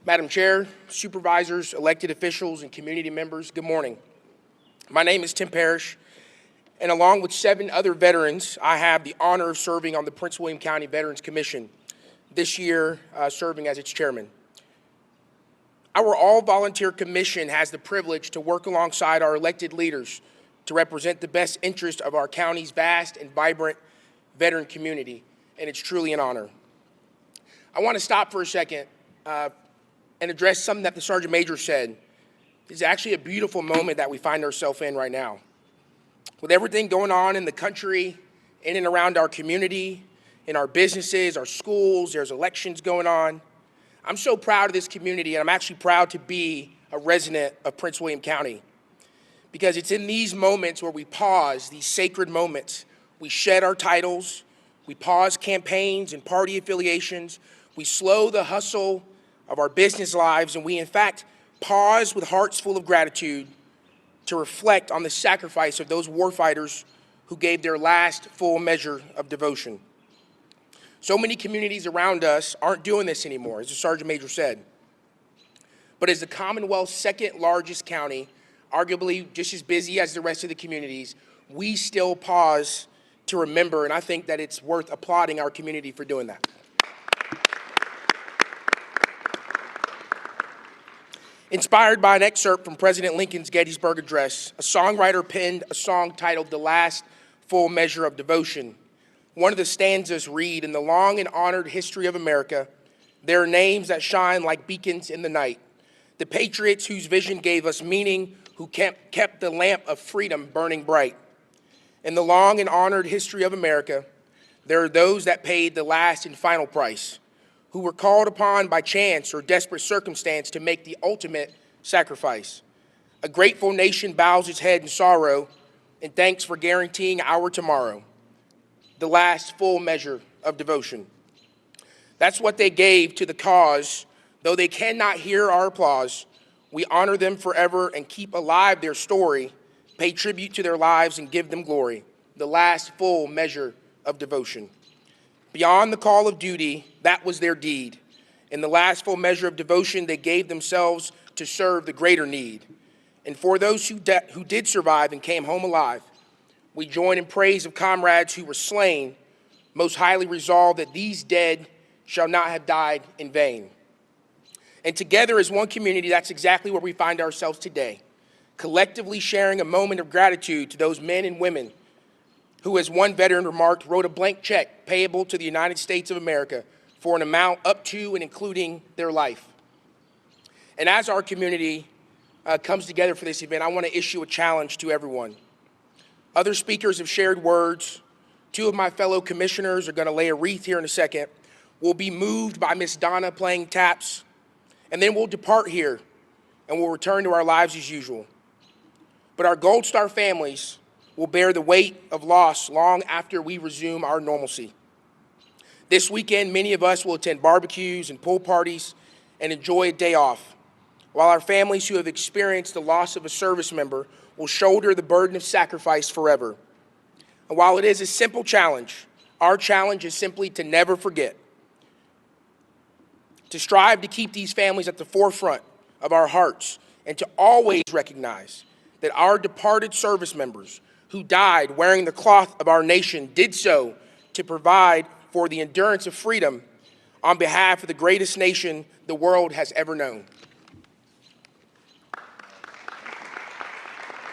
Madam Chair, supervisors, elected officials, and community members, good morning. My name is Tim Parrish, and along with 7 other veterans, I have the honor of serving on the Prince William County Veterans Commission, this year serving as its chairman. Our all-volunteer commission has the privilege to work alongside our elected leaders to represent the best interest of our county's vast and vibrant veteran community, and it's truly an honor. I want to stop for a second and address something that the Sergeant Major said. It's actually a beautiful moment that we find ourselves in right now. With everything going on in the country, in and around our community, in our businesses, our schools, there's elections going on. I'm so proud of this community, and I'm actually proud to be a resident of Prince William County, because it's in these moments where we pause, these sacred moments. We shed our titles, we pause campaigns and party affiliations, we slow the hustle of our business lives, and we in fact pause with hearts full of gratitude to reflect on the sacrifice of those warfighters who gave their last full measure of devotion. So many communities around us aren't doing this anymore, as the Sergeant Major said. But as the Commonwealth's second largest county, arguably just as busy as the rest of the communities, we still pause to remember, and I think that it's worth applauding our community for doing that. Inspired by an excerpt from President Lincoln's Gettysburg Address, a songwriter penned a song titled "The Last Full Measure of Devotion." One of the stanzas read, "In the long and honored history of America, there are names that shine like beacons in the night, the patriots whose vision gave us meaning, who kept the lamp of freedom burning bright. In the long and honored history of America, there are those that paid the last and final price, who were called upon by chance or desperate circumstance to make the ultimate sacrifice. A grateful nation bows its head in sorrow and thanks for guaranteeing our tomorrow, the last full measure of devotion." That's what they gave to the cause. Though they cannot hear our applause, we honor them forever and keep alive their story, pay tribute to their lives and give them glory, the last full measure of devotion. Beyond the call of duty, that was their deed. In the last full measure of devotion, they gave themselves to serve the greater need. And for those who did survive and came home alive, we join in praise of comrades who were slain, most highly resolved that these dead shall not have died in vain. And together as one community, that's exactly where we find ourselves today, collectively sharing a moment of gratitude to those men and women who, as one veteran remarked, wrote a blank check payable to the United States of America for an amount up to and including their life. And as our community comes together for this event, I want to issue a challenge to everyone. Other speakers have shared words. 2 of my fellow commissioners are going to lay a wreath here in a second. We'll be moved by Miss Donna playing taps, and then we'll depart here and we'll return to our lives as usual. But our Gold Star families will bear the weight of loss long after we resume our normalcy. This weekend, many of us will attend barbecues and pool parties and enjoy a day off, while our families who have experienced the loss of a service member will shoulder the burden of sacrifice forever. And while it is a simple challenge, our challenge is simply to never forget, to strive to keep these families at the forefront of our hearts, and to always recognize that our departed service members who died wearing the cloth of our nation did so to provide for the endurance of freedom on behalf of the greatest nation the world has ever known.